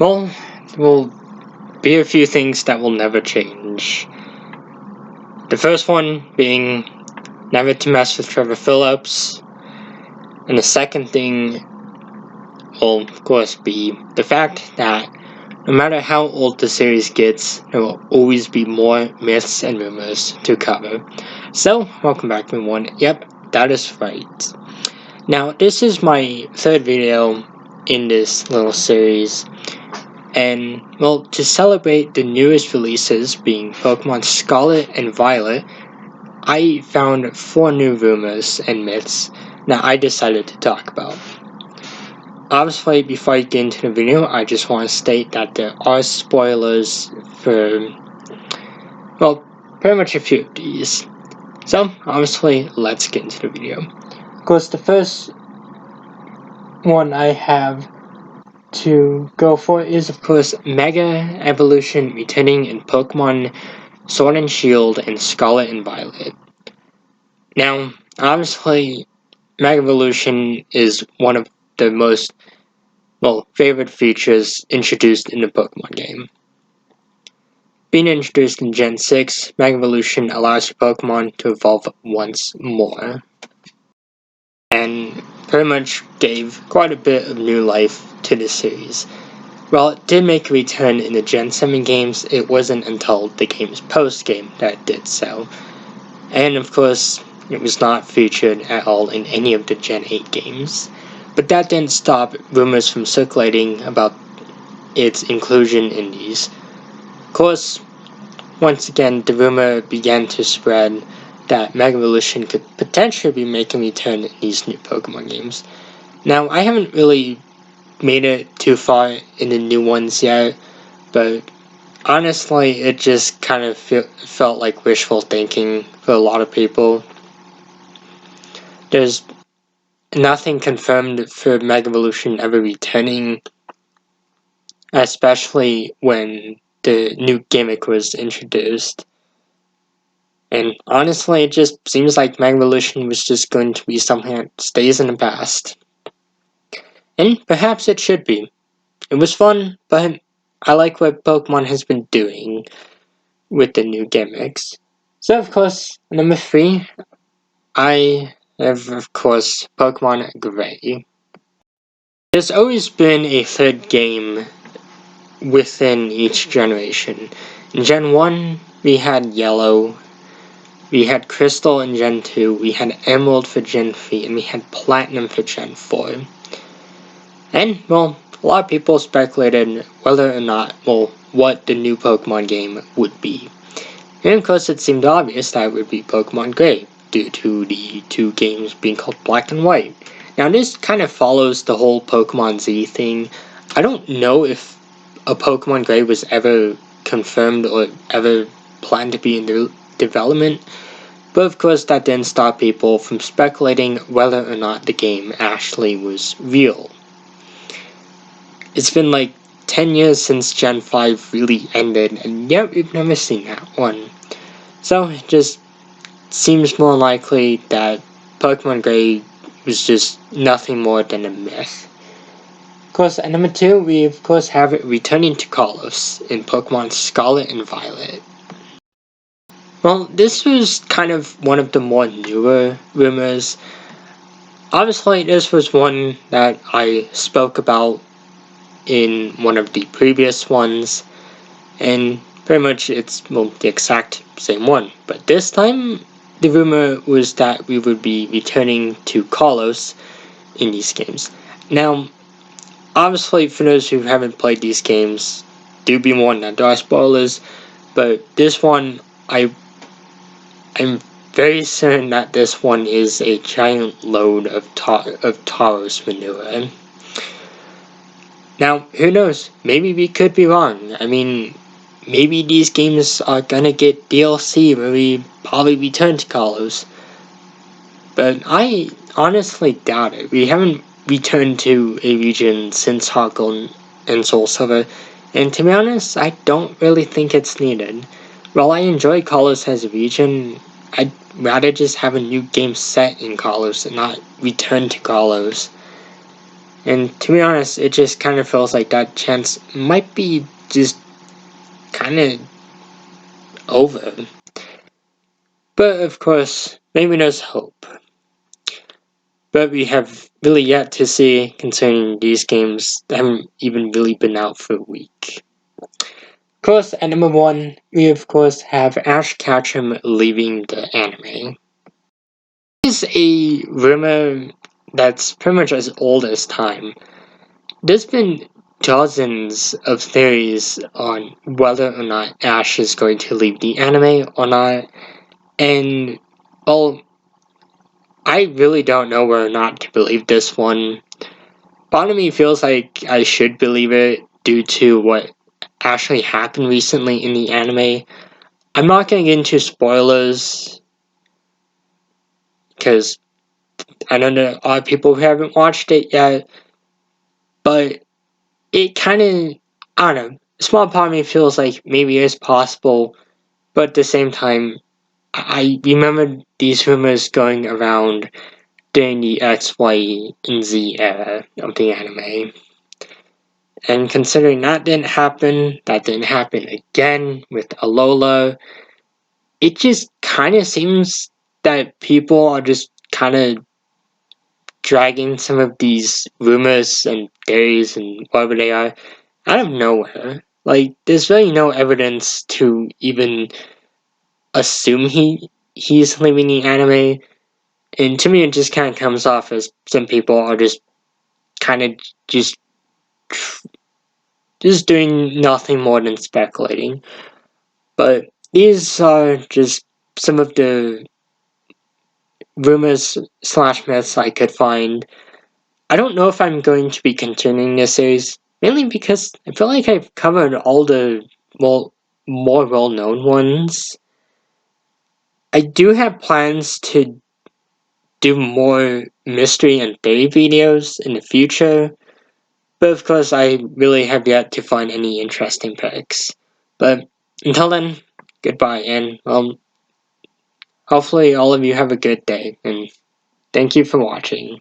Well, there will be a few things that will never change. The first one being never to mess with Trevor Phillips, and the second thing will, of course, be the fact that no matter how old the series gets, there will always be more myths and rumors to cover. So, welcome back everyone. Yep, that is right. Now, this is my third video in this little series, and, well, to celebrate the newest releases being Pokemon Scarlet and Violet, I found 4 new rumors and myths that I decided to talk about. Obviously, before I get into the video, I just want to state that there are spoilers for, well, pretty much a few of these. So, obviously, let's get into the video. Of course, the first one I have to go for is, of course, Mega Evolution returning in Pokemon Sword and Shield and Scarlet and Violet. Now, obviously, Mega Evolution is one of the most, well, favorite features introduced in the Pokemon game. Being introduced in Gen 6, Mega Evolution allows your Pokemon to evolve once more, and pretty much gave quite a bit of new life to the series. While it did make a return in the Gen 7 games, it wasn't until the game's post-game that it did so. And of course, it was not featured at all in any of the Gen 8 games. But that didn't stop rumors from circulating about its inclusion in these. Of course, once again, the rumor began to spread that Mega Evolution could potentially be making a return in these new Pokemon games. Now, I haven't really made it too far in the new ones yet, but honestly, it just kind of felt like wishful thinking for a lot of people. There's nothing confirmed for Mega Evolution ever returning, especially when the new gimmick was introduced. And honestly, it just seems like Mega Evolution was just going to be something that stays in the past. And perhaps it should be. It was fun, but I like what Pokemon has been doing with the new gimmicks. So, of course, number 3, I have, of course, Pokemon Gray. There's always been a third game within each generation. In Gen 1, we had Yellow, we had Crystal in Gen 2, we had Emerald for Gen 3, and we had Platinum for Gen 4. And, well, a lot of people speculated whether or not, well, what the new Pokemon game would be. And of course, it seemed obvious that it would be Pokemon Gray, due to the 2 games being called Black and White. Now, this kind of follows the whole Pokemon Z thing. I don't know if a Pokemon Gray was ever confirmed or ever planned to be in development, but of course, that didn't stop people from speculating whether or not the game actually was real. It's been like 10 years since Gen 5 really ended, and yet we've never seen that one. So it just seems more likely that Pokemon Gray was just nothing more than a myth. Of course, at number 2, we of course have it returning to Kalos in Pokemon Scarlet and Violet. Well, this was kind of one of the more newer rumors. Obviously, this was one that I spoke about in one of the previous ones, and pretty much it's, well, the exact same one. But this time, the rumor was that we would be returning to Kalos in these games. Now, obviously, for those who haven't played these games, do be warned that there are spoilers, but this one, I'm very certain that this one is a giant load of Tauros manure. Now, who knows? Maybe we could be wrong. I mean, maybe these games are gonna get DLC where we probably return to Kalos. But I honestly doubt it. We haven't returned to a region since Heart Gold and Soul Silver, and to be honest, I don't really think it's needed. While I enjoy Kalos as a region, I'd rather just have a new game set in Kalos and not return to Kalos. And to be honest, it just kind of feels like that chance might be just kind of over. But of course, maybe there's hope. But we have really yet to see concerning these games that haven't even really been out for a week. Of course, at number 1, we of course have Ash Ketchum leaving the anime. This is a rumor that's pretty much as old as time. There's been dozens of theories on whether or not Ash is going to leave the anime or not, and well, I really don't know whether or not to believe this one. Part of me feels like I should believe it due to what actually happened recently in the anime. I'm not going to get into spoilers because I know there are a lot of people who haven't watched it yet, but it kind of, I don't know, a small part of me feels like maybe it's possible, but at the same time, I remember these rumors going around during the X, Y, and Z era of the anime. And considering that didn't happen again with Alola, it just kind of seems that people are just kind of dragging some of these rumors and theories and whatever they are out of nowhere. Like, there's really no evidence to even assume he's leaving the anime, and to me it just kind of comes off as some people are just kind of just just doing nothing more than speculating. But these are just some of the rumors slash myths I could find. I don't know if I'm going to be continuing this series, mainly because I feel like I've covered all the more well-known ones. I do have plans to do more mystery and theory videos in the future, but of course I really have yet to find any interesting picks. But until then, goodbye, and hopefully all of you have a good day, and thank you for watching.